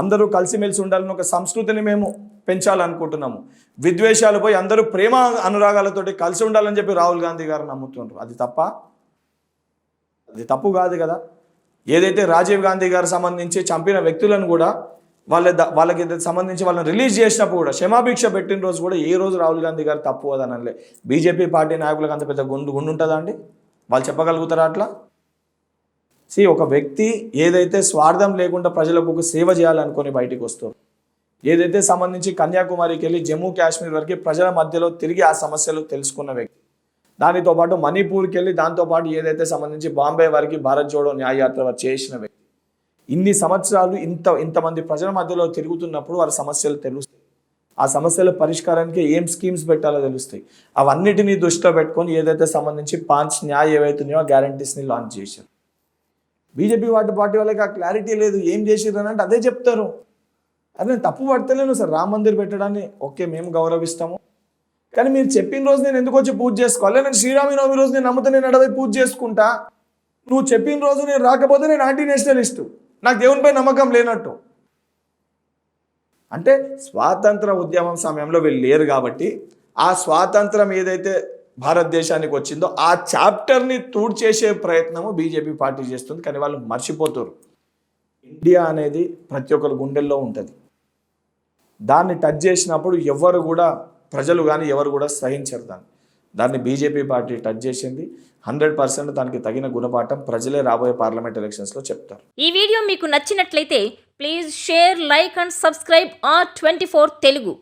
అందరూ కలిసిమెలిసి ఉండాలని ఒక సంస్కృతిని మేము పెంచాలనుకుంటున్నాము. విద్వేషాలు పోయి అందరూ ప్రేమ అనురాగాలతోటి కలిసి ఉండాలని చెప్పి రాహుల్ గాంధీ గారు నమ్ముతున్నారు. అది తప్ప? అది తప్పు కాదు కదా. ఏదైతే రాజీవ్ గాంధీ గారు సంబంధించి చంపిన వ్యక్తులను కూడా వాళ్ళకి సంబంధించి వాళ్ళని రిలీజ్ చేసినప్పుడు కూడా క్షమాభిక్ష పెట్టిన రోజు కూడా ఏ రోజు రాహుల్ గాంధీ గారు తప్పు అని అనలే. బీజేపీ పార్టీ నాయకులకు అంత పెద్ద గుండు ఉంటుందా అండి? వాళ్ళు చెప్పగలుగుతారా అట్లా? ఒక వ్యక్తి ఏదైతే స్వార్థం లేకుండా ప్రజలకు ఒక సేవ చేయాలనుకొని బయటికి వస్తారు, ఏదైతే సంబంధించి కన్యాకుమారికి వెళ్ళి జమ్మూ కాశ్మీర్ వరకు ప్రజల మధ్యలో తిరిగి ఆ సమస్యలు తెలుసుకున్న వ్యక్తి, దానితో పాటు మణిపూర్కి వెళ్ళి దాంతోపాటు ఏదైతే సంబంధించి బాంబే వరకు భారత్ జోడో న్యాయయాత్ర చేసిన వ్యక్తి, ఇన్ని సంవత్సరాలు ఇంతమంది ప్రజల మధ్యలో తిరుగుతున్నప్పుడు వారి సమస్యలు తెలుస్తాయి. ఆ సమస్యల పరిష్కారానికి ఏం స్కీమ్స్ పెట్టాలో తెలుస్తాయి. అవన్నిటినీ దృష్టిలో పెట్టుకొని ఏదైతే సంబంధించి 5 న్యాయ ఏవైతున్నాయో గ్యారంటీస్ని లాంచ్ చేశారు. బీజేపీ పార్టీ వాళ్ళకి ఆ క్లారిటీ లేదు. ఏం చేసిర్రు అంటే అదే చెప్తారు. అది నేను తప్పు పడతలేను సార్, రామ మందిర్ పెట్టడాన్ని ఓకే మేము గౌరవిస్తాము, కానీ మీరు చెప్పిన రోజు నేను ఎందుకు వచ్చి పూజ చేసుకోవాలి? నేను శ్రీరామనవమి రోజు నేను నమ్ముతా, నేను అడవి పూజ చేసుకుంటా. నువ్వు చెప్పిన రోజు నేను రాకపోతే నేను యాంటీ నేషనలిస్టు, నాకు దేవునిపై నమ్మకం లేనట్టు. అంటే స్వాతంత్ర ఉద్యమం సమయంలో వీళ్ళు లేరు కాబట్టి ఆ స్వాతంత్రం ఏదైతే భారతదేశానికి వచ్చిందో ఆ చాప్టర్ని చేసే ప్రయత్నము బీజేపీ పార్టీ చేస్తుంది. కానీ వాళ్ళు మర్చిపోతారు, ఇండియా అనేది ప్రతి ఒక్కరి గుండెల్లో ఉంటుంది. దాన్ని టచ్ చేసినప్పుడు ఎవరు కూడా, ప్రజలు కానీ ఎవరు కూడా సహించరు. దాన్ని బీజేపీ పార్టీ టచ్ చేసింది. 100% దానికి తగిన గుణపాఠం ప్రజలే రాబోయే పార్లమెంట్ ఎలక్షన్స్లో చెప్తారు. ఈ వీడియో మీకు నచ్చినట్లయితే please share, like and subscribe R24 Telugu.